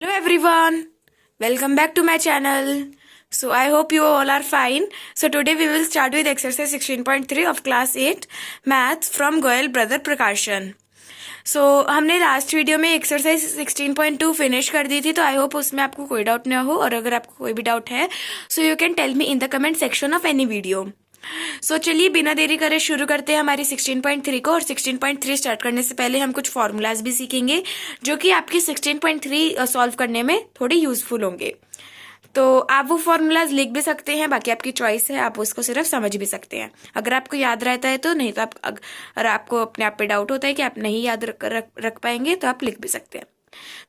Hello everyone, welcome back to my channel. So I hope you all are fine. So today we will start with exercise 16.3 of class 8 maths from Goyal brother Prakashan. So हमने last video में exercise 16.2 finish कर दी थी, तो I hope उसमें आपको कोई doubt ना हो, और अगर आपको कोई भी डाउट है so you can tell me in the comment section of any video. So चलिए बिना देरी करे शुरू करते हैं हमारी 16.3 को. और 16.3 स्टार्ट करने से पहले हम कुछ फॉर्मूलाज भी सीखेंगे जो कि आपकी 16.3 सॉल्व करने में थोड़े यूजफुल होंगे. तो आप वो फॉर्मूलाज लिख भी सकते हैं, बाकी आपकी चॉइस है, आप उसको सिर्फ समझ भी सकते हैं अगर आपको याद रहता है तो. नहीं तो आप अगर आपको अपने आप पे डाउट होता है कि आप नहीं याद रख पाएंगे तो आप लिख भी सकते हैं.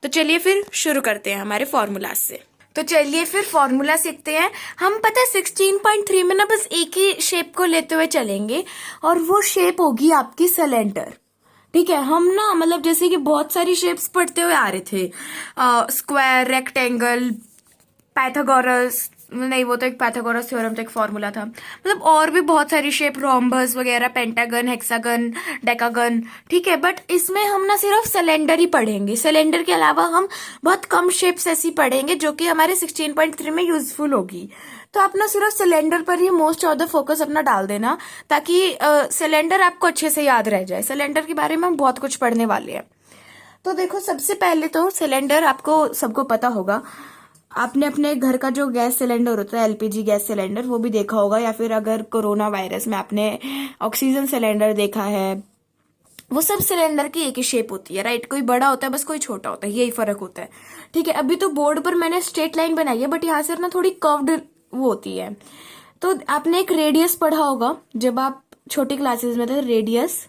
तो चलिए फिर शुरू करते हैं हमारे फॉर्मूलाज से. तो चलिए फिर फॉर्मूला सीखते हैं. हम पता है 16.3 में ना बस एक ही शेप को लेते हुए चलेंगे, और वो शेप होगी आपकी सिलेंडर. ठीक है, हम ना मतलब जैसे कि बहुत सारी शेप्स पढ़ते हुए आ रहे थे, स्क्वायर, रेक्टेंगल, पाइथागोरस, नहीं वो तो एक पाइथागोरस थ्योरम तो एक फॉर्मूला था, मतलब और भी बहुत सारी शेप, रोम्बस वगैरह, पेंटागन, हेक्सागन, डेकागन. ठीक है, बट इसमें हम ना सिर्फ सिलेंडर ही पढ़ेंगे. सिलेंडर के अलावा हम बहुत कम शेप्स ऐसी पढ़ेंगे जो कि हमारे 16.3 में यूजफुल होगी. तो आप ना सिर्फ सिलेंडर पर ही मोस्ट ऑफ द फोकस अपना डाल देना, ताकि सिलेंडर आपको अच्छे से याद रह जाए. सिलेंडर के बारे में हम बहुत कुछ पढ़ने वाले हैं. तो देखो, सबसे पहले तो सिलेंडर आपको सबको पता होगा. आपने अपने घर का जो गैस सिलेंडर होता है, एलपीजी गैस सिलेंडर, वो भी देखा होगा, या फिर अगर कोरोना वायरस में आपने ऑक्सीजन सिलेंडर देखा है. वो सब सिलेंडर की एक ही शेप होती है, राइट. कोई बड़ा होता है बस, कोई छोटा होता है, यही फर्क होता है. ठीक है, अभी तो बोर्ड पर मैंने स्ट्रेट लाइन बनाई है, बट यहाँ से ना थोड़ी कर्व्ड वो होती है. तो आपने एक रेडियस पढ़ा होगा जब आप छोटी क्लासेस में थे. रेडियस,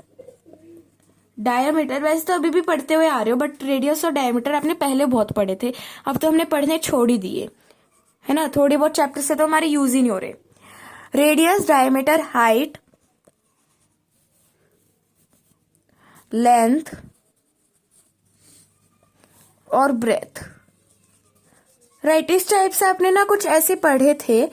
डायमीटर, वैसे तो अभी भी पढ़ते हुए आ रहे हो, बट रेडियस और डायमीटर आपने पहले बहुत पढ़े थे, अब तो हमने पढ़ने छोड़ ही दिए, है ना. थोड़े बहुत चैप्टर से तो हमारे यूज ही नहीं हो रहे. रेडियस, डायमीटर, हाइट, लेंथ और ब्रेथ, राइट. इस टाइप से आपने ना कुछ ऐसे पढ़े थे.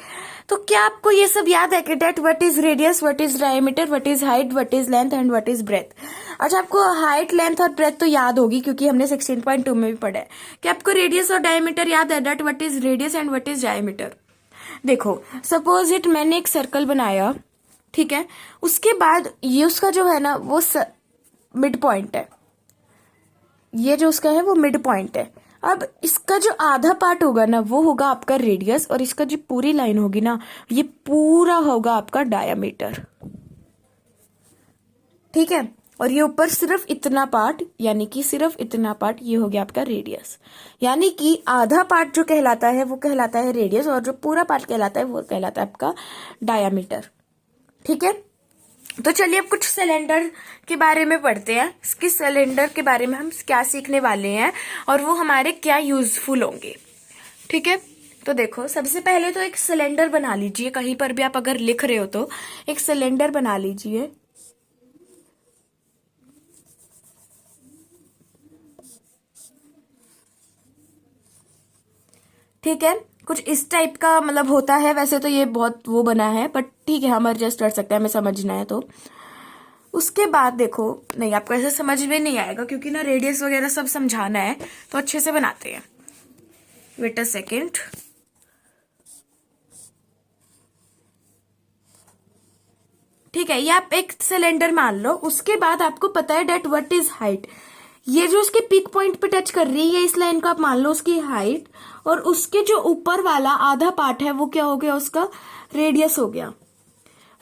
तो क्या आपको ये सब याद है कि that what is radius, what is diameter, what is height, what is length and what is breadth. अच्छा, आपको हाइट, लेंथ और ब्रेथ तो याद होगी क्योंकि हमने 16.2 में भी पढ़ा है. क्या आपको रेडियस और डायमीटर याद है? That what is radius and what is diameter. देखो, सपोज इट मैंने एक सर्कल बनाया, ठीक है. उसके बाद ये उसका जो है ना वो मिड पॉइंट है. ये जो उसका है वो मिड पॉइंट है. अब इसका जो आधा पार्ट होगा ना वो होगा आपका रेडियस, और इसका जो पूरी लाइन होगी ना ये पूरा होगा आपका डायामीटर. ठीक है, और ये ऊपर सिर्फ इतना पार्ट, यानी कि सिर्फ इतना पार्ट, ये हो गया आपका रेडियस. यानी कि आधा पार्ट जो कहलाता है वो कहलाता है रेडियस, और जो पूरा पार्ट कहलाता है वो कहलाता है आपका डायामीटर. ठीक है, तो चलिए अब कुछ सिलेंडर के बारे में पढ़ते हैं. इसके सिलेंडर के बारे में हम क्या सीखने वाले हैं और वो हमारे क्या यूजफुल होंगे. ठीक है, तो देखो, सबसे पहले तो एक सिलेंडर बना लीजिए. कहीं पर भी आप अगर लिख रहे हो तो एक सिलेंडर बना लीजिए. ठीक है, कुछ इस टाइप का मतलब होता है. वैसे तो ये बहुत वो बना है, बट ठीक है, हम एडजस्ट कर सकते हैं, हमें समझना है तो. उसके बाद देखो, नहीं आपको ऐसे समझ में नहीं आएगा क्योंकि ना रेडियस वगैरह सब समझाना है, तो अच्छे से बनाते हैं. Wait a second. ठीक है, ये आप एक सिलेंडर मान लो. उसके बाद आपको पता है डेट व्हाट इज हाइट. ये जो उसके पीक पॉइंट पे टच कर रही है इस लाइन को आप मान लो उसकी हाइट, और उसके जो ऊपर वाला आधा पार्ट है वो क्या हो गया, उसका रेडियस हो गया.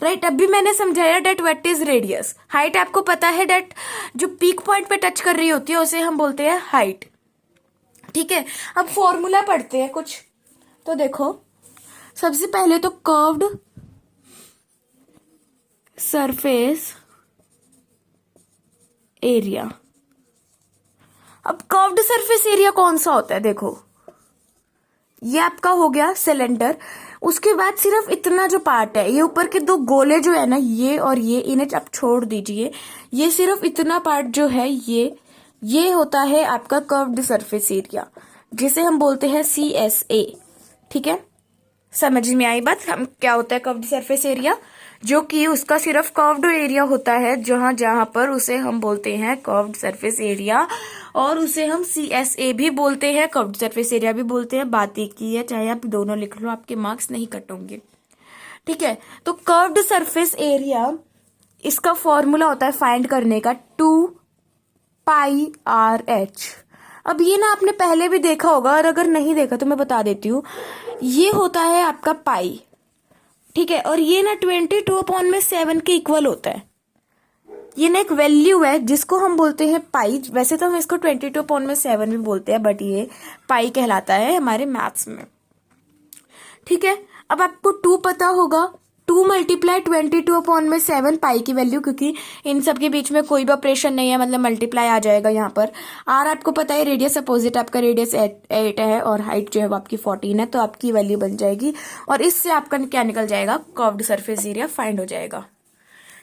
राइट, अभी मैंने समझाया that what is radius. Height आपको पता है, डेट जो पीक पॉइंट पे टच कर रही होती है उसे हम बोलते हैं हाइट. ठीक है, अब फॉर्मूला पढ़ते हैं कुछ. तो देखो, सबसे पहले तो कर्व्ड सरफेस एरिया. अब कर्व्ड सरफेस एरिया कौन सा होता है? देखो, ये आपका हो गया सिलेंडर. उसके बाद सिर्फ इतना जो पार्ट है, ये ऊपर के दो गोले जो है ना, ये और ये, इन्हें आप छोड़ दीजिए. ये सिर्फ इतना पार्ट जो है ये होता है आपका कर्व्ड सरफेस एरिया, जिसे हम बोलते हैं CSA. ठीक है, समझ में आई बात हम क्या होता है कर्व्ड सरफेस एरिया. जो कि उसका सिर्फ कर्व्ड एरिया होता है, जहां जहां पर उसे हम बोलते हैं कर्व्ड सरफेस एरिया, और उसे हम CSA भी बोलते हैं, कर्व्ड सरफेस एरिया भी बोलते हैं। बात एक ही है, चाहे आप दोनों लिख लो, आपके मार्क्स नहीं कट होंगे। ठीक है, तो कर्व्ड सरफेस एरिया, इसका फॉर्मूला होता है फाइंड करने का 2πr/h। अब ये ना आपने पहले भी देखा होगा, और अगर नहीं देखा तो मैं बता देती हूँ। ये होता है आपका पाई, ठीक है, और ये ना 22/7 के इक्वल होता है। ये ना एक वैल्यू है जिसको हम बोलते हैं पाई। वैसे तो हम इसको 22/7 भी बोलते हैं, बट ये पाई कहलाता है हमारे मैथ्स में। ठीक है, अब आपको 2 पता होगा, 2 मल्टीप्लाई 22/7 पाई की वैल्यू, क्योंकि इन सब के बीच में कोई भी ऑपरेशन नहीं है, मतलब मल्टीप्लाई आ जाएगा यहाँ पर। आर आपको पता है, रेडियस अपोजिट, आपका रेडियस 8 है और हाइट जो है वो आपकी 14 है, तो आपकी वैल्यू बन जाएगी, और इससे आपका क्या निकल जाएगा, कर्व्ड सरफेस एरिया फाइंड हो जाएगा।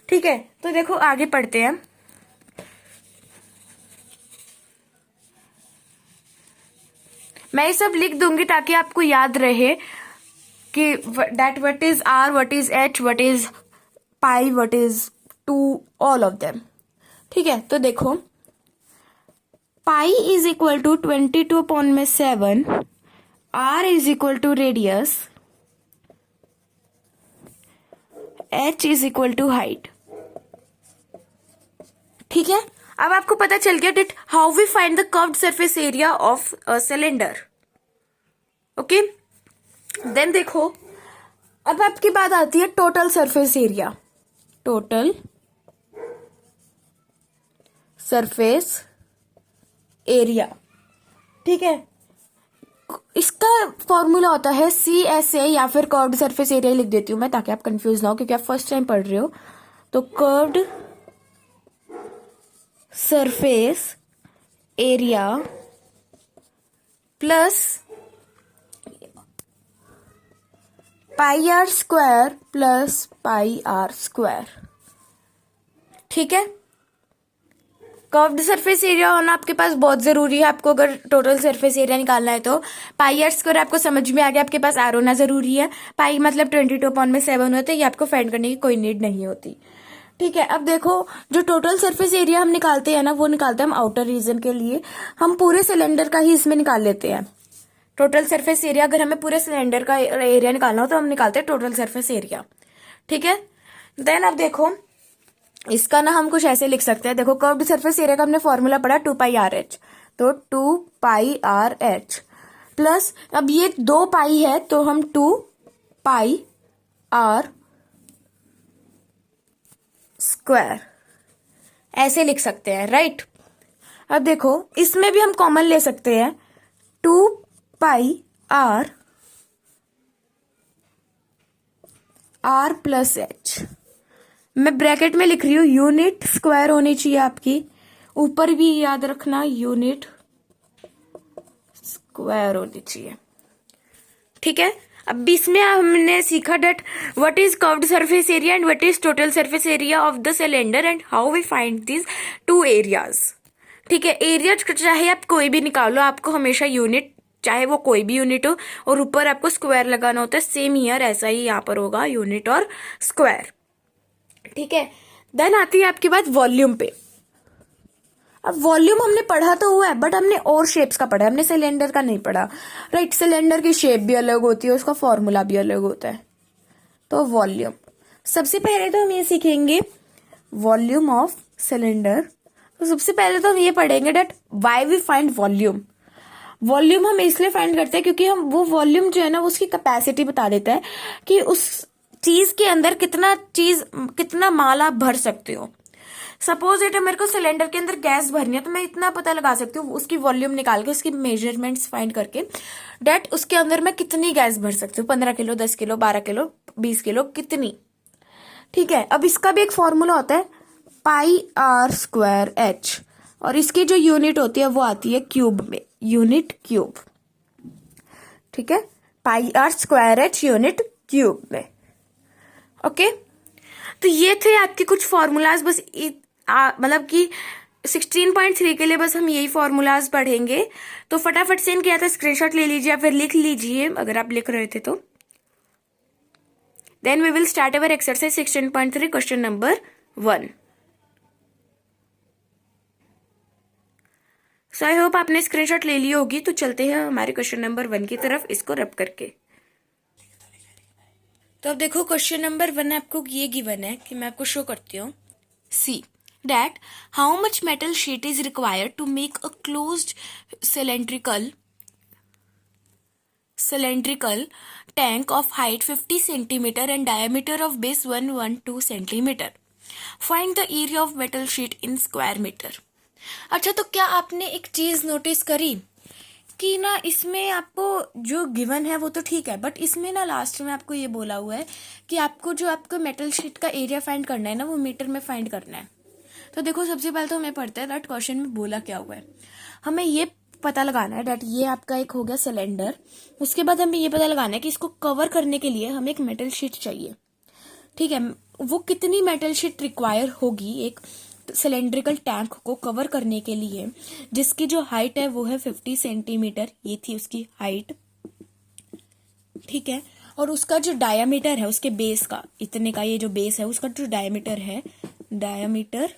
ठीक है, तो देखो आगे पढ़ते हैं। मैं ये सब लिख दूंगी ताकि आपको याद रहे कि that what is r, what is h, what is pi, what is 2, all of them। ठीक है, तो देखो pi is equal to 22/7, r is equal to radius, h is equal to height. ठीक है, अब आपको पता चल गया that how we find the curved surface area of a cylinder. Okay, then देखो, अब आपकी बात आती है total surface area. Total surface area, ठीक है, इसका फॉर्मूला होता है CSA, या फिर कर्व्ड सरफेस एरिया लिख देती हूं मैं ताकि आप कंफ्यूज ना हो, क्योंकि आप फर्स्ट टाइम पढ़ रहे हो। तो curved surface area plus πr² plus πr²। ठीक है, कर्व्ड सरफेस एरिया होना आपके पास बहुत जरूरी है। आपको अगर टोटल सरफेस एरिया निकालना है तो πr² आपको समझ में आ गया, आपके पास r होना जरूरी है। पाई मतलब 22/7 होता है, ये आपको फाइंड करने की कोई नीड नहीं होती। ठीक है, अब देखो, जो टोटल सरफेस एरिया हम निकालते हैं ना, वो निकालते हैं हम आउटर रीजन के लिए। हम पूरे सिलेंडर का ही इसमें निकाल लेते हैं। टोटल सरफेस एरिया, अगर हमें पूरे सिलेंडर का एरिया निकालना हो तो हम निकालते हैं टोटल सरफेस एरिया। ठीक है, देन अब देखो, इसका ना हम कुछ ऐसे लिख सकते हैं। देखो, कर्व्ड सरफेस एरिया का हमने फॉर्मूला पढ़ा 2πr/h, तो 2πr/h प्लस, अब ये 2 पाई है तो हम 2πr² ऐसे लिख सकते हैं, राइट। अब देखो, इसमें भी हम कॉमन ले सकते हैं, 2πr प्लस h। मैं ब्रैकेट में लिख रही हूं, यूनिट स्क्वायर होनी चाहिए आपकी, ऊपर भी याद रखना यूनिट स्क्वायर होनी चाहिए। ठीक है, अब इसमें हमने सीखा that what is curved surface area and what is total surface area of the cylinder and how we find this 2 areas. ठीक है, एरिया चाहे आप कोई भी निकालो, आपको हमेशा यूनिट, चाहे वो कोई भी यूनिट हो, और ऊपर आपको स्क्वायर लगाना होता है। सेम ईयर ऐसा ही यहाँ पर होगा, यूनिट और स्क्वायर। ठीक है, देन आती है आपकी बात वॉल्यूम पे। अब वॉल्यूम हमने पढ़ा तो हुआ है, बट हमने और शेप्स का पढ़ा है, हमने सिलेंडर का नहीं पढ़ा, राइट। सिलेंडर की शेप भी अलग होती है, उसका फॉर्मूला भी अलग होता है। तो वॉल्यूम, सबसे पहले तो हम ये सीखेंगे वॉल्यूम ऑफ सिलेंडर। तो सबसे पहले तो हम ये पढ़ेंगे that why we find volume. Volume हम इसलिए फाइंड करते हैं क्योंकि हम वो वॉल्यूम जो है ना, उसकी कैपेसिटी बता देता है कि उस चीज के अंदर कितना माल आप भर सकते हो। सपोज इट मेरे को सिलेंडर के अंदर गैस भरनी है, तो मैं इतना पता लगा सकती हूँ उसकी वॉल्यूम निकाल के, उसकी मेजरमेंट्स फाइंड करके, डेट उसके अंदर मैं कितनी गैस भर सकती हूँ, 15 किलो, 10 किलो, 12 किलो, 20 किलो, कितनी। ठीक है, अब इसका भी एक फॉर्मूला होता है πr²h, और इसकी जो यूनिट होती है वो आती है क्यूब में, यूनिट क्यूब। ठीक है, πr²h यूनिट क्यूब में। ओके, तो ये थे आपके कुछ फॉर्मूलाज, बस मतलब कि 16.3 के लिए बस हम यही फॉर्मूलाज पढ़ेंगे। तो फटाफट से इनके आता स्क्रीनशॉट ले लीजिए या फिर लिख लीजिए अगर आप लिख रहे थे तो। Then we will start our exercise 16.3 question number 1. So I hope आपने स्क्रीनशॉट ले ली होगी. तो चलते हैं हमारे क्वेश्चन नंबर 1 की तरफ, इसको रब करके. तो अब देखो क्वेश्चन नंबर 1 आपको ये गिवन है कि मैं आपको शो करती हूँ. सी that how much metal sheet is required to make a closed cylindrical tank of height 50 centimeter and diameter of base 112 centimeter. Find the area of metal sheet in square meter. अच्छा, तो क्या आपने एक चीज notice करी कि ना इसमें आपको जो गिवन है वो तो ठीक है, बट इसमें ना लास्ट में आपको ये बोला हुआ है कि आपको जो आपको मेटल शीट का एरिया फाइंड करना है ना वो मीटर में फाइंड करना है. तो देखो सबसे पहले तो हमें पढ़ते हैं दैट क्वेश्चन में बोला क्या हुआ है. हमें ये पता लगाना है दैट ये आपका एक हो गया सिलेंडर. उसके बाद हमें ये पता लगाना है कि इसको कवर करने के लिए हमें एक मेटल शीट चाहिए. ठीक है, वो कितनी मेटल शीट रिक्वायर होगी एक सिलेंड्रिकल टैंक को कवर करने के लिए, जिसकी जो हाइट है वो है 50 सेंटीमीटर. ये थी उसकी हाइट. ठीक है, और उसका जो डायामीटर है उसके बेस का, इतने का ये जो बेस है उसका जो डायामीटर है, डायामीटर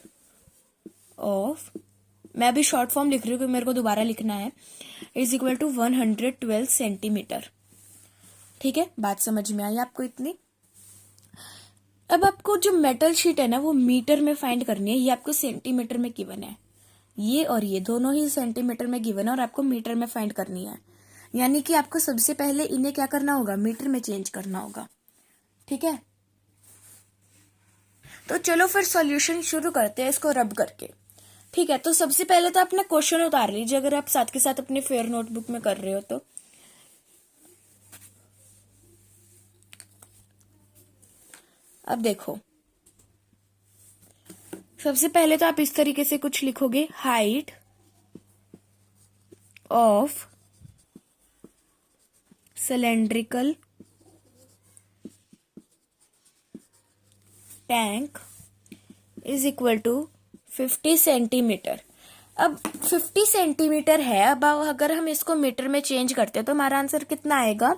ऑफ, मैं अभी शॉर्ट फॉर्म लिख रही हूँ क्योंकि मेरे को दोबारा लिखना है, इज इक्वल टू 112 सेंटीमीटर. ठीक है, बात समझ में आई आपको इतनी. अब आपको जो मेटल शीट है ना वो मीटर में फाइंड करनी है. ये आपको सेंटीमीटर में गिवन है, ये और ये दोनों ही सेंटीमीटर में गिवन है और आपको मीटर में फाइंड करनी है. यानी कि आपको सबसे पहले इन्हें क्या करना होगा, मीटर में चेंज करना होगा. ठीक है, तो चलो फिर सॉल्यूशन शुरू करते हैं इसको रब करके. ठीक है, तो सबसे पहले तो अपना क्वेश्चन उतार लीजिए अगर आप साथ के साथ अपने फेयर नोटबुक में कर रहे हो तो. अब देखो सबसे पहले तो आप इस तरीके से कुछ लिखोगे, height of cylindrical tank is equal to 50 centimetre. अब 50 सेंटीमीटर है. अब अगर हम इसको मीटर में चेंज करते हैं तो हमारा आंसर कितना आएगा,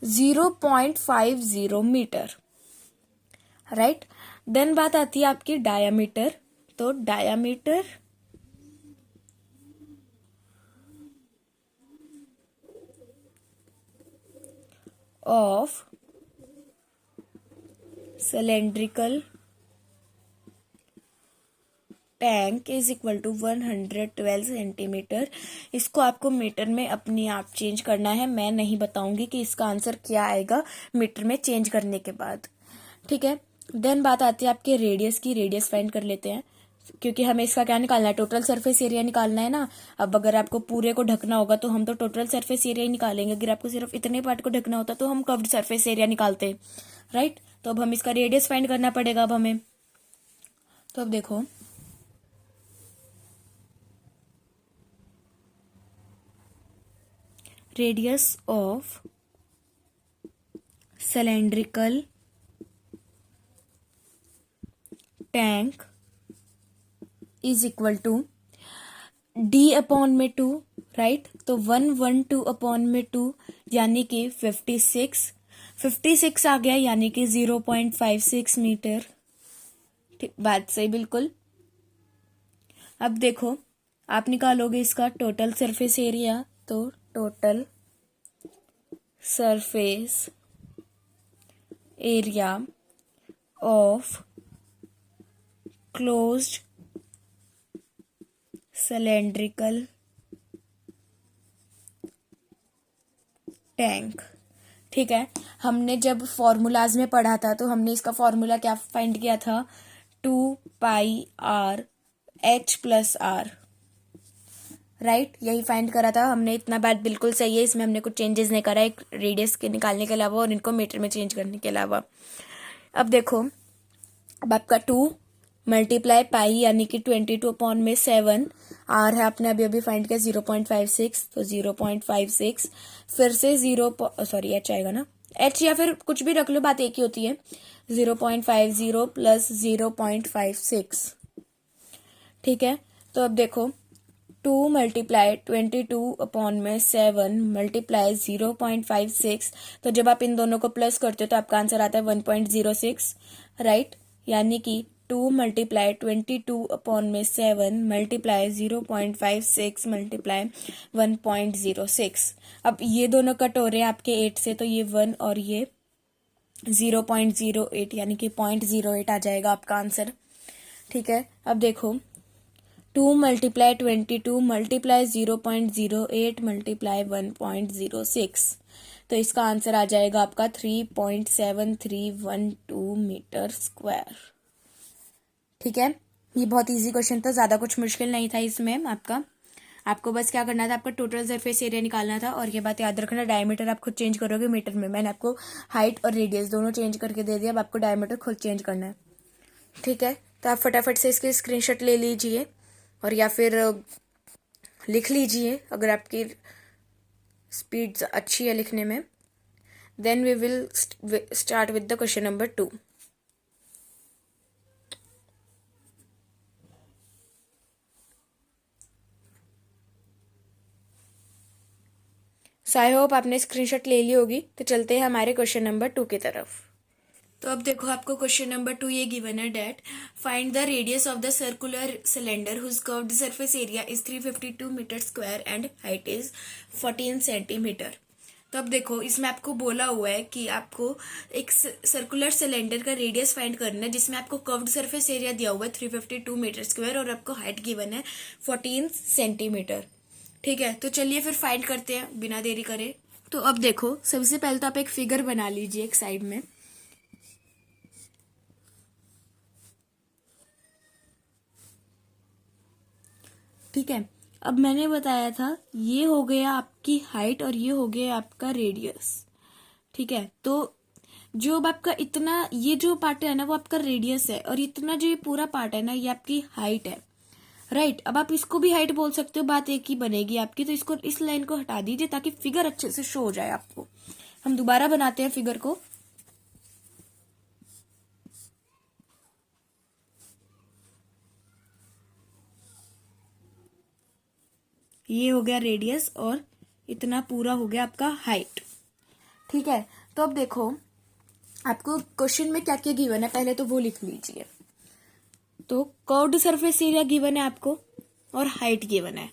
0.50 मीटर. राइट. देन बात आती है आपकी डायामीटर. तो diameter of cylindrical tank is equal to 112 centimetre. इसको आपको मीटर में अपने आप चेंज करना है. मैं नहीं बताऊंगी कि इसका आंसर क्या आएगा मीटर में चेंज करने के बाद. ठीक है, देन बात आती है आपके रेडियस की. रेडियस फाइंड कर लेते हैं क्योंकि हमें इसका क्या निकालना है, टोटल सरफेस एरिया निकालना है ना. अब अगर आपको पूरे को ढकना होगा तो हम तो टोटल सरफेस एरिया ही निकालेंगे. अगर आपको सिर्फ इतने पार्ट को ढकना होता तो हम कर्व्ड सरफेस एरिया निकालते. राइट. तो अब हम इसका रेडियस फाइंड करना पड़ेगा अब हमें. तो अब देखो radius of cylindrical tank is equal to D upon में 2. राइट. तो 112 अपॉन में 2 यानी कि 56 आ गया, यानी कि 0.56 मीटर. ठीक, बात सही बिल्कुल. अब देखो आप निकालोगे इसका टोटल सरफेस एरिया. तो total surface area of closed cylindrical tank. ठीक है, हमने जब फॉर्मूलाज में पढ़ा था तो हमने इसका फॉर्मूला क्या फाइंड किया था, 2πr h+r. राइट, यही फाइंड करा था हमने. इतना बात बिल्कुल सही है, इसमें हमने कुछ चेंजेस नहीं करा एक रेडियस के निकालने के अलावा और इनको मीटर में चेंज करने के अलावा. अब देखो अब आपका 2 मल्टीप्लाई पाई यानी कि 22 अपॉन में 7. आर है आपने अभी अभी फाइंड किया 0.56. तो 0.56 फिर से एच आएगा ना, एच या फिर कुछ भी रख लो, बात एक ही होती है. 0.50 प्लस 0.56. ठीक है, तो अब देखो 2 मल्टीप्लाई 22/7 मल्टीप्लाई 0.56। तो जब आप इन दोनों को प्लस करते हो तो आपका आंसर आता है 1.06, राइट। यानी कि 2 मल्टीप्लाई 22/7 मल्टीप्लाई 0.56 मल्टीप्लाई 1.06। अब ये दोनों कट हो रहे हैं आपके 8 से, तो ये 1 और ये 0.08 यानी कि 0.08 आ जाएगा आपका आंसर। ठीक है, अब देखो 2 मल्टीप्लाई 22 मल्टीप्लाई 0.08 मल्टीप्लाई 1.06। तो इसका आंसर आ जाएगा आपका 3.7312 मीटर स्क्वायर। ठीक है, ये बहुत इजी क्वेश्चन था, ज़्यादा कुछ मुश्किल नहीं था इसमें। आपको बस क्या करना था, आपका टोटल सरफेस एरिया निकालना था। और ये बात याद रखना, डायमीटर आप खुद चेंज करोगे मीटर में। मैंने आपको हाइट और रेडियस दोनों चेंज करके दे दिया, अब आपको डायमीटर खुद चेंज करना है। ठीक है, तो आप फटाफट से इसकी स्क्रीनशॉट ले लीजिए और या फिर लिख लीजिए अगर आपकी स्पीड अच्छी है लिखने में। Then we will start with the question number 2। So I hope आपने स्क्रीनशॉट ले ली होगी। तो चलते हैं हमारे क्वेश्चन नंबर 2 की तरफ। तो अब देखो आपको क्वेश्चन नंबर 2 ये गिवन है that find the radius of the circular cylinder whose curved surface area is 352 metre square and height is 14 centimetre. तो अब देखो इसमें आपको बोला हुआ है कि आपको एक सर्कुलर सिलेंडर का रेडियस फाइंड करना है जिसमें आपको कर्व्ड सरफेस एरिया दिया हुआ है 352 मीटर स्क्वायर और आपको हाइट गिवन है 14 सेंटीमीटर। ठीक है, तो चलिए फिर फाइंड करते हैं बिना देरी करे। तो अब देखो सबसे पहले तो आप एक फिगर बना लीजिए एक साइड में। ठीक है, अब मैंने बताया था ये हो गया आपकी हाइट और ये हो गया आपका रेडियस। ठीक है, तो जो अब आपका इतना ये जो पार्ट है ना वो आपका रेडियस है और इतना जो ये पूरा पार्ट है ना ये आपकी हाइट है, राइट। अब आप इसको भी हाइट बोल सकते हो, बात एक ही बनेगी आपकी। तो इसको इस लाइन को हटा दीजिए ताकि फिगर अच्छे से शो हो जाए आपको। हम दोबारा बनाते हैं फिगर को। ये हो गया रेडियस और इतना पूरा हो गया आपका हाइट। ठीक है, तो अब देखो आपको क्वेश्चन में क्या क्या गिवन है पहले तो वो लिख लीजिए। तो कर्व्ड सरफेस एरिया गिवन है आपको और हाइट गिवन है।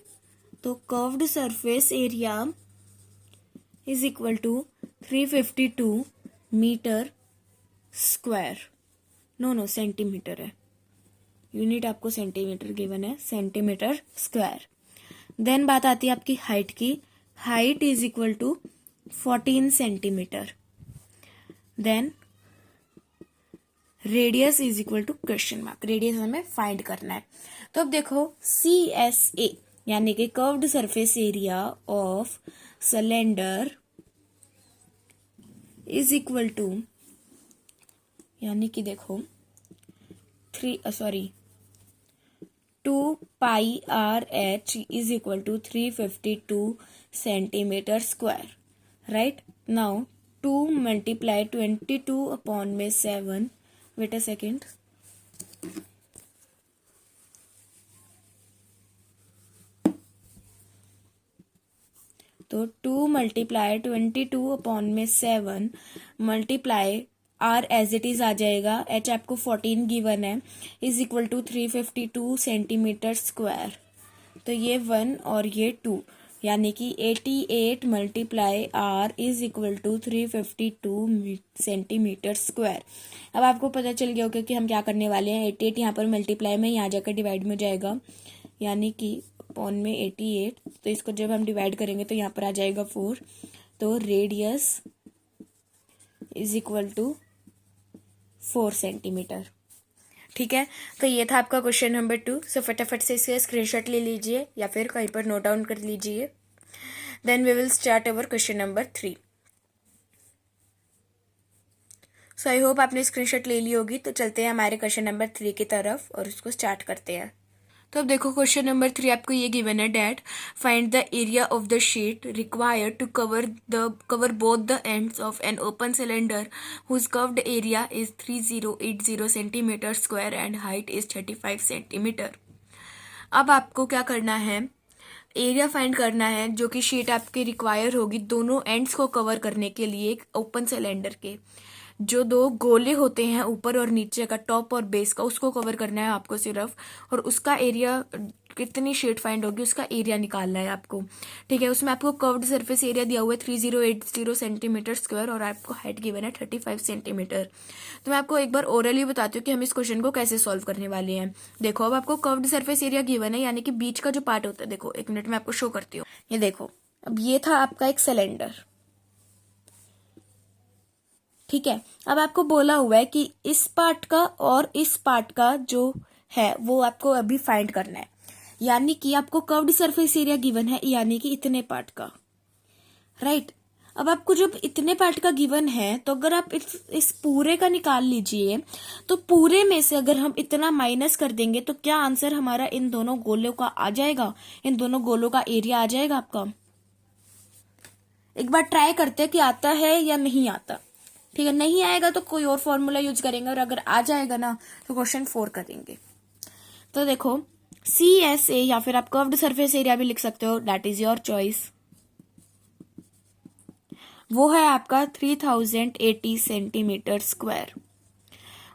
तो curved surface area is equal to 352 metre square. No centimetre है, यूनिट आपको सेंटीमीटर गिवन है, सेंटीमीटर स्क्वायर। देन बात आती है आपकी हाइट की। Height is equal to 14 centimetre. Then radius is equal to question mark, radius हमें फाइंड करना है। तो अब देखो CSA यानी कि curved surface area of cylinder is equal to, यानी कि देखो 2πRh is equal to 352 centimetre square, right. Now 2 multiply 22/7, wait a second. तो 2 multiply 22/7 multiply R as it is आ जाएगा, H आपको 14 गिवन है, is equal to 352 centimetre square. तो ये 1 और ये 2 यानी कि 88 multiply R is equal to 352 centimetre square. अब आपको पता चल गया होगा कि हम क्या करने वाले हैं। 88 यहाँ पर मल्टीप्लाई में यहाँ जाकर डिवाइड में जाएगा, यानी कि अपॉन में 88। तो इसको जब हम डिवाइड करेंगे तो यहाँ पर आ जाएगा 4। तो radius is equal to 4 centimetre. ठीक है, तो ये था आपका क्वेश्चन नंबर 2। सो फटाफट से इसके स्क्रीनशॉट ले लीजिए या फिर कहीं पर नोट डाउन कर लीजिए। Then we will start our question number 3। So I hope आपने स्क्रीनशॉट ले ली होगी। तो चलते हैं हमारे क्वेश्चन नंबर 3 की तरफ और उसको स्टार्ट करते हैं। तो अब देखो क्वेश्चन नंबर 3 आपको ये गिवन है that find the area of the sheet required to cover both the ends of an open cylinder whose curved area is 3080 centimetre square and height is 35 centimetre. अब आपको क्या करना है एरिया फाइंड करना है जो कि शीट आपकी रिक्वायर होगी दोनों एंड्स को कवर करने के लिए एक ओपन सिलेंडर के। जो दो गोले होते हैं ऊपर और नीचे का, टॉप और बेस का, उसको कवर करना है आपको सिर्फ, और उसका एरिया कितनी शीट फाइंड होगी उसका एरिया निकालना है आपको। ठीक है, उसमें आपको कर्व्ड सरफेस एरिया दिया हुआ है 3080 सेंटीमीटर स्क्वायर और आपको हाइट गिवन है 35 सेंटीमीटर। तो मैं आपको एक बार ओरली बताती हूँ कि हम इस क्वेश्चन को कैसे सॉल्व करने वाले हैं। देखो, अब आपको कर्व्ड सरफेस एरिया गिवन है, यानी कि बीच का जो पार्ट होता है, देखो एक मिनट में आपको शो करती हूँ। ये देखो, अब ये था आपका एक सिलेंडर। ठीक है, अब आपको बोला हुआ है कि इस पार्ट का और इस पार्ट का जो है वो आपको अभी फाइंड करना है, यानी कि आपको कर्व्ड सरफेस एरिया गिवन है, यानी कि इतने पार्ट का। राइट, अब आपको जब इतने पार्ट का गिवन है तो अगर आप इस पूरे का निकाल लीजिए तो पूरे में से अगर हम इतना माइनस कर देंगे तो क्या आंसर हमारा इन दोनों गोलों का आ जाएगा, इन दोनों गोलों का एरिया आ जाएगा आपका। एक बार ट्राई करते हैं कि आता है या नहीं आता। ठीक है, नहीं आएगा तो कोई और फॉर्मूला यूज करेंगे, और अगर आ जाएगा ना तो क्वेश्चन 4 करेंगे। तो देखो, CSA या फिर आप कर्व्ड सरफेस एरिया भी लिख सकते हो, दैट इज योर चॉइस। वो है आपका 3080 सेंटीमीटर स्क्वायर।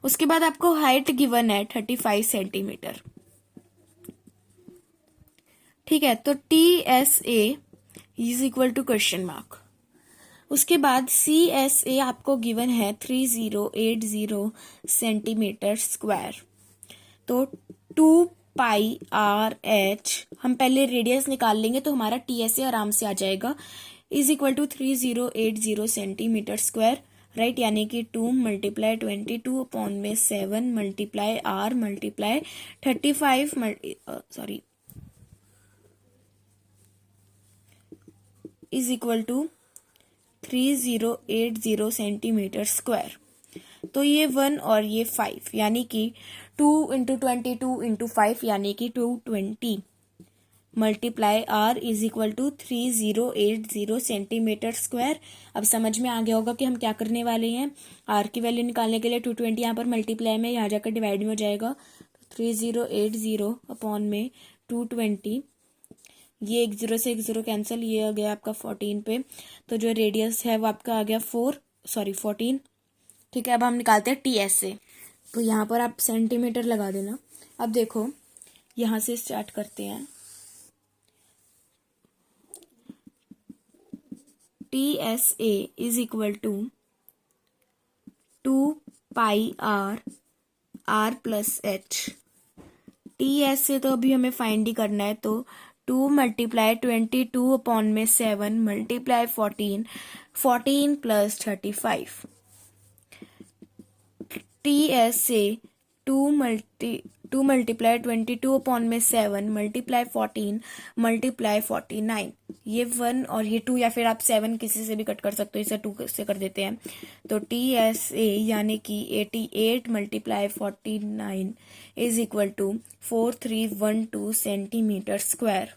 उसके बाद आपको हाइट गिवन है 35 सेंटीमीटर। ठीक है, तो TSA is equal to question mark. उसके बाद CSA आपको गिवन है 3080 सेंटीमीटर स्क्वायर। तो 2πRH, हम पहले रेडियस निकाल लेंगे तो हमारा TSA आराम से आ जाएगा, is equal to 3080 centimetre square. Right, यानी कि 2 × 22 अपॉन में 7 multiply R multiply 35 is equal to 3080 centimetre square. तो ये 1 और ये 5, यानी कि 2 × 22 × 5 यानी कि 220 multiply R is equal to 3080 centimetre square. अब समझ में आ गया होगा कि हम क्या करने वाले हैं। R की वैल्यू निकालने के लिए 220 यहाँ पर मल्टीप्लाई में, यहाँ जाकर डिवाइड में हो जाएगा। 3080 अपॉन में 220, ये एक 0 से एक 0 कैंसिल, ये आ गया आपका 14 पे। तो जो रेडियस है वो आपका आ गया 14। ठीक है, अब हम निकालते हैं TSA। तो यहाँ पर आप सेंटीमीटर लगा देना। अब देखो, यहाँ से स्टार्ट करते हैं। TSA is equal to 2πR R plus H। TSA तो अभी हमें फाइंड ही करना है, तो 2 × 22 अपॉन में 7 मल्टीप्लाई 14 प्लस 35। TSA 2 × 22 अपॉन में 7 मल्टीप्लाई 14 मल्टीप्लाई 49, ये 1 और ये 2, या फिर आप 7 किसी से भी कट कर सकते हो, इसे 2 से कर देते हैं। तो TSA यानी कि 88 multiply 49 is equal to 4312 centimetre square.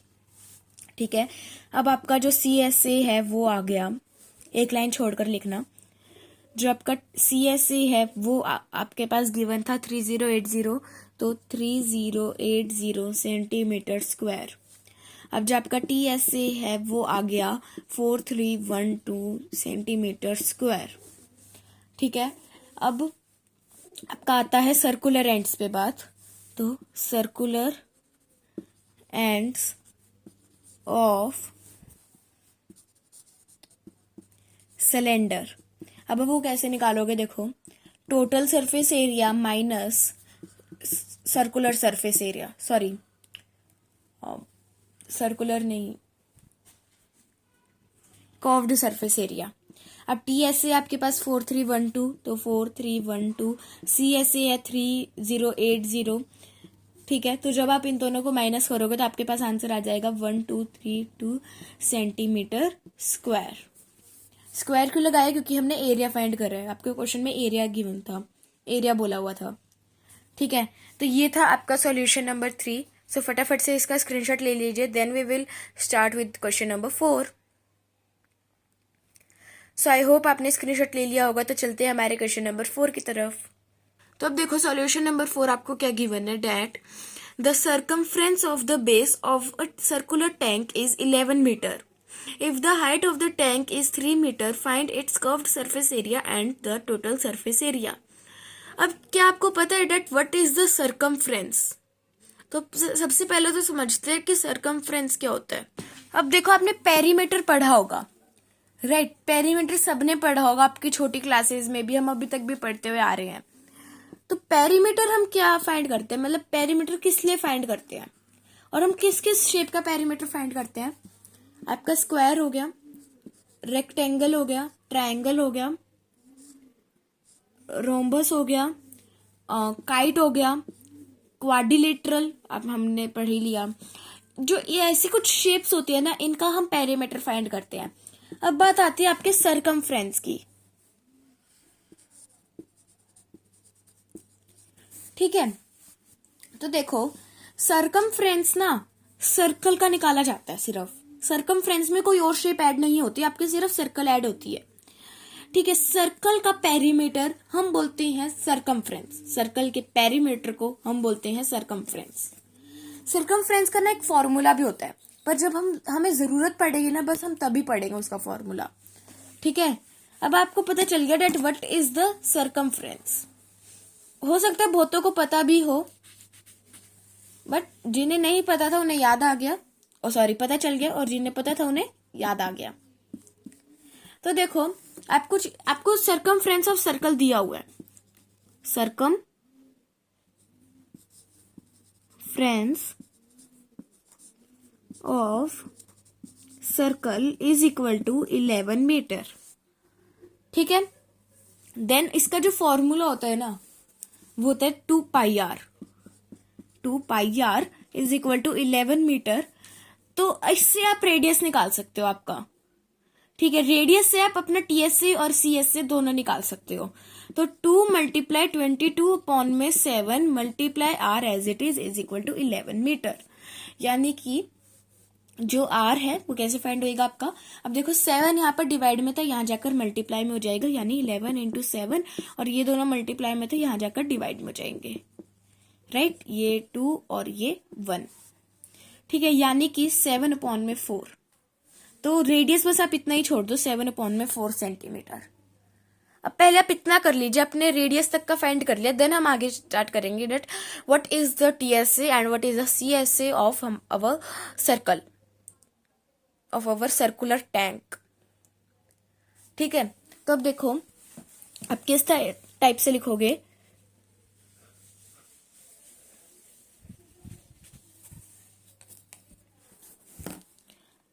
ठीक है, अब आपका जो CSA है वो आ गया, एक लाइन छोड़कर लिखना। जो आपका CSA है वो आपके पास गिवन था 3080, तो 3080 सेंटीमीटर स्क्वायर। अब जो आपका TSA है वो आ गया 4312 सेंटीमीटर स्क्वायर। ठीक है, अब आपका आता है सर्कुलर एंड्स पे बात। तो सर्कुलर एंड्स ऑफ सिलेंडर, अब वो कैसे निकालोगे। देखो, total surface area minus circular surface area, circular नहीं, कर्व्ड सरफेस एरिया। अब TSA आपके पास 4312, तो 4312, CSA है 3080। ठीक है, तो जब आप इन दोनों को माइनस करोगे तो आपके पास आंसर आ जाएगा 1232 सेंटीमीटर स्क्वायर। स्क्वायर क्यों लगाया, क्योंकि हमने एरिया फाइंड कर रहे हैं। आपके क्वेश्चन में एरिया गिवन था, एरिया बोला हुआ था। ठीक है, तो ये था आपका सॉल्यूशन नंबर 3। सो फटाफट से इसका स्क्रीनशॉट ले लीजिए, then we will start with question number 4। So I hope आपने स्क्रीनशॉट ले लिया होगा। तो चलते हैं हमारे क्वेश्चन नंबर 4 की तरफ। तो अब देखो, सॉल्यूशन नंबर 4 आपको क्या गिवन है, that The circumference of the base of a circular tank is 11 meter. If the height of the tank is 3 meter, find its curved surface area and the total surface area. अब क्या आपको पता है that what is the circumference? तो सबसे पहले तो समझते हैं कि circumference क्या होता है. अब देखो आपने पेरीमीटर पढ़ा होगा, राइट? पेरीमीटर सबने पढ़ा होगा आपकी छोटी क्लासेस में भी, हम अभी तक भी पढ़ते हुए आ रहे हैं. तो पेरीमीटर हम क्या फाइंड करते हैं, मतलब पेरीमीटर किस लिए फाइंड करते हैं, और हम किस किस शेप का पेरीमीटर फाइंड करते हैं. आपका स्क्वायर हो गया, रेक्टेंगल हो गया, ट्रायंगल हो गया, रोम्बस हो गया, काइट हो गया, क्वाड्रिलेटरल अब हमने पढ़ ही लिया. जो ये ऐसी कुछ शेप्स होती है ना, इनका हम पेरीमीटर फाइंड करते हैं. अब बात आती है आपके सरकमफ्रेंस की. ठीक है, तो देखो सरकमफ्रेंस ना सर्कल का निकाला जाता है. सिर्फ सरकमफ्रेंस में कोई और शेप ऐड नहीं होती, आपके सिर्फ सर्कल ऐड होती है. ठीक है, सर्कल का पेरीमीटर हम बोलते हैं सरकमफ्रेंस. सर्कल के पेरीमीटर को हम बोलते हैं सरकमफ्रेंस. सरकमफ्रेंस का ना एक फॉर्मूला भी होता है, पर जब हमें जरूरत पड़ेगी ना, बस हम तभी पढ़ेंगे उसका फॉर्मूला. ठीक है, अब आपको पता चल गया that what is the circumference. हो सकता है बहुतों को पता भी हो, बट जिन्हें नहीं पता था उन्हें याद आ गया, पता चल गया, और जिन्हें पता था उन्हें याद आ गया. तो देखो आपको सरकमफ्रेंस ऑफ सर्कल दिया हुआ है. Circumference of circle is equal to 11 metre. ठीक है, देन इसका जो फॉर्मूला होता है ना, वो होता है 2 pi R. 2 pi R is equal to 11 metre. तो इससे आप रेडियस निकाल सकते हो आपका. ठीक है, रेडियस से आप अपना टीएसए और सीएसए दोनों निकाल सकते हो. तो 2 मल्टीप्लाई 22 अपॉन में 7 multiply r as it is equal to 11 metre. यानी कि जो आर है वो कैसे फाइंड होएगा आपका. अब देखो 7 यहाँ पर डिवाइड में था, यहाँ जाकर मल्टीप्लाई में हो जाएगा, यानी 11 इंटू 7, और ये दोनों मल्टीप्लाई में थे, यहाँ जाकर डिवाइड में हो जाएंगे. राइट, ये 2 और ये 1. ठीक है, यानी कि 7 अपॉन में 4. तो रेडियस बस आप इतना ही छोड़ दो, 7 अपॉन में 4 सेंटीमीटर. अब पहले आप इतना कर लीजिए, अपने रेडियस तक का फाइंड कर लिया, देन हम आगे स्टार्ट करेंगे that what is the TSA and what is the CSA of our circle, of our circular tank. ठीक है, तो अब देखो आप किस टाइप से लिखोगे.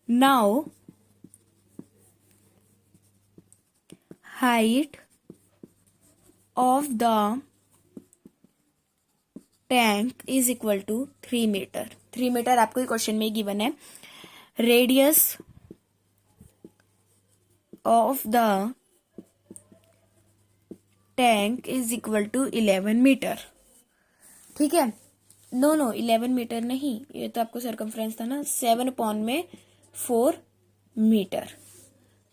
Now height of the tank is equal to 3 metre. 3 metre आपको क्वेश्चन में गिवन है. Radius of the tank is equal to 11 metre. ठीक है, नो 11 मीटर नहीं, ये तो आपको सरकमफ्रेंस था ना, 7 अपॉन में 4 मीटर.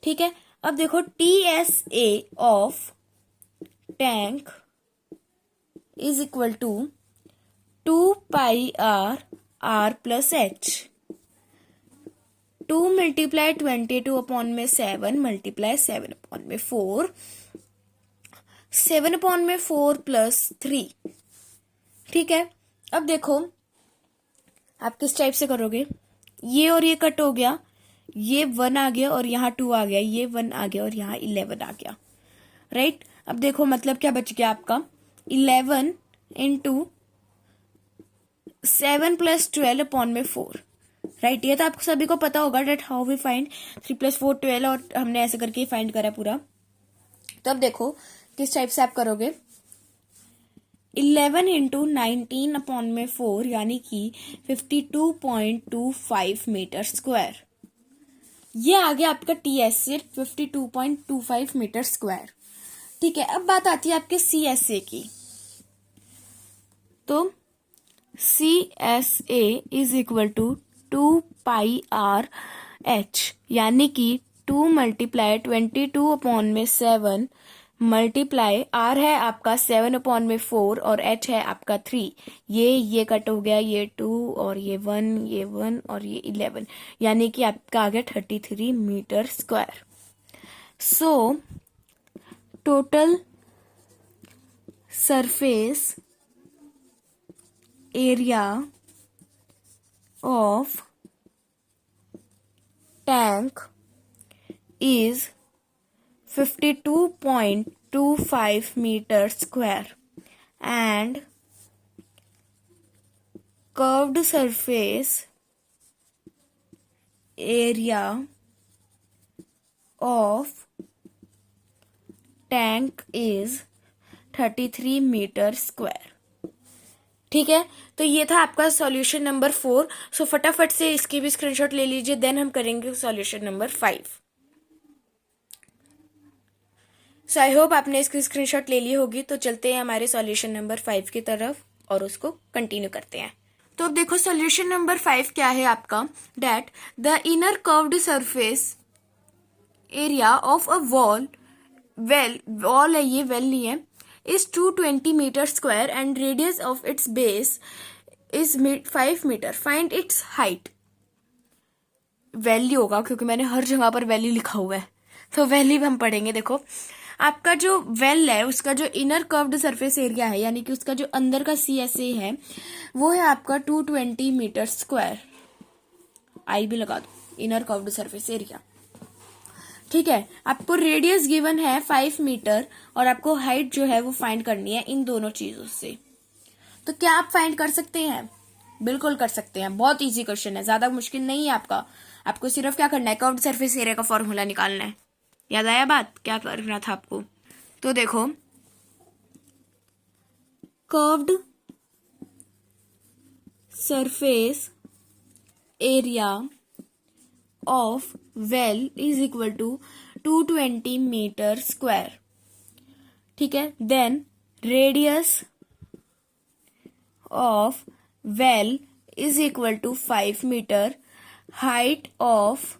ठीक है, अब देखो TSA of tank is equal to 2 pi R plus H. 2 multiply 22 upon में 7 मल्टीप्लाई 7 अपॉन में 4, 7 अपॉन में 4 प्लस 3. ठीक है, अब देखो आप किस टाइप से करोगे. ये और ये कट हो गया, ये 1 आ गया और यहाँ 2 आ गया, ये 1 आ गया और यहाँ 11 आ गया. राइट, अब देखो मतलब क्या बच गया आपका, 11 इंटू 7 प्लस 12 अपॉन में 4. राइट, ये तो आपको सभी को पता होगा that how we find 3 plus 4 12, और हमने ऐसे करके फाइंड करा पूरा. तो अब देखो किस टाइप से आप करोगे. 11 इंटू 19 अपॉन में 4, यानी कि 52.25 मीटर स्क्वायर. ये आ गया आपका टीएसए 52.25 मीटर स्क्वायर. ठीक है, अब बात आती है आपके सीएसए की. तो CSA is equal to 2 pi R H, यानी कि 2 मल्टीप्लाई 22 अपॉन में 7 मल्टीप्लाई आर है आपका 7/4 और एच है आपका 3। ये कट हो गया, ये 2 और ये 1 और ये 11, यानी कि आपका आ गया 33 metre square. So total surface area of tank is 52.25 meters square and curved surface area of tank is 33 meter square। ठीक है, तो ये था आपका सॉल्यूशन नंबर 4। सो फटाफट से इसकी भी स्क्रीनशॉट ले लीजिए, देन हम करेंगे solution number 5। So I hope आपने इसकी स्क्रीनशॉट ले ली होगी। तो चलते हैं हमारे सॉल्यूशन नंबर 5 की तरफ और उसको कंटिन्यू करते हैं। तो अब देखो सॉल्यूशन नंबर 5 क्या है आपका, that the inner curved surface area of a wall है, ये वेल नहीं है, is 220 meter square and radius of its base is 5 meter. Find its height. Value होगा क्योंकि मैंने हर जगह पर वैल्यू लिखा हुआ है, तो वैल्यू हम पढ़ेंगे। देखो आपका जो वेल है उसका जो इनर कर्व्ड सरफेस एरिया है, यानी कि उसका जो अंदर का CSA है वो है आपका 220 मीटर स्क्वायर। आई भी लगा दो, इनर कर्व्ड सरफेस एरिया। ठीक है, आपको रेडियस गिवन है 5 मीटर और आपको हाइट जो है वो फाइंड करनी है इन दोनों चीजों से। तो क्या आप फाइंड कर सकते हैं? बिल्कुल कर सकते हैं, बहुत इजी क्वेश्चन है, ज्यादा मुश्किल नहीं है आपका। आपको सिर्फ क्या करना है, कर्व्ड सरफेस एरिया का फॉर्मूला निकालना है। याद आया बात, क्या करना था आपको? तो देखो curved surface area of well is equal to 220 metre square. ठीक है, then radius of well is equal to 5 metre, height of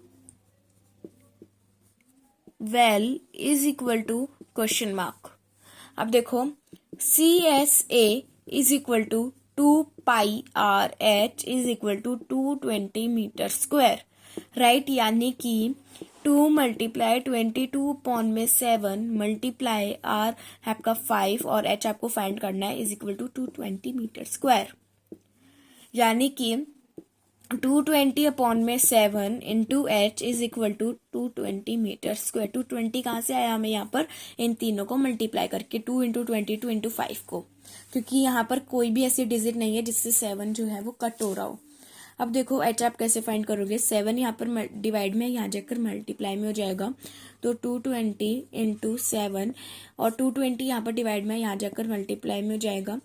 well is equal to question mark. अब देखो CSA is equal to 2πRH is equal to 220 metre square, right, यानी कि 2 multiply 22/7 multiply R आपका 5 और H आपको find करना है is equal to 220 metre square, यानी कि 220/7 into H is equal to 220 metre square. 220 कहाँ से आया हमें यहाँ पर, इन तीनों को मल्टीप्लाई करके 2 इंटू 22 इंटू 5 को, क्योंकि यहाँ पर कोई भी ऐसी डिजिट नहीं है जिससे 7 जो है वो कट हो रहा हो। अब देखो H आप कैसे फाइंड करोगे, 7 यहाँ पर डिवाइड में, यहाँ जाकर मल्टीप्लाई में हो जाएगा, तो 220 इंटू 7 और 220 यहाँ पर डिवाइड में, यहाँ जाकर मल्टीप्लाई में हो जाएगा,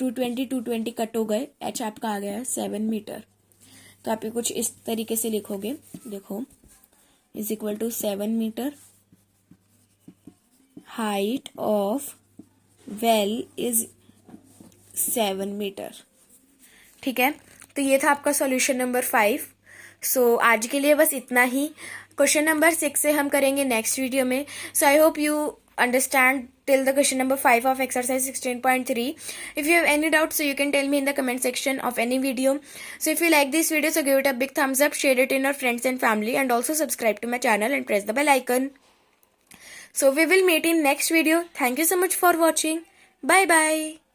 220 कट हो गए, H आपका आ गया है 7 मीटर। तो आप ये कुछ इस तरीके से लिखोगे, देखो is equal to 7 metre, height of well is 7 metre. ठीक है, तो ये था आपका सॉल्यूशन नंबर 5। सो आज के लिए बस इतना ही। क्वेश्चन नंबर 6 से हम करेंगे नेक्स्ट वीडियो में। So I hope you understand till the question number 5 of exercise 16.3. If you have any doubts, so you can tell me in the comment section of any video. So if you like this video, so give it a big thumbs up, share it in your friends and family, and also subscribe to my channel and press the bell icon. So we will meet in next video. Thank you so much for watching. Bye bye.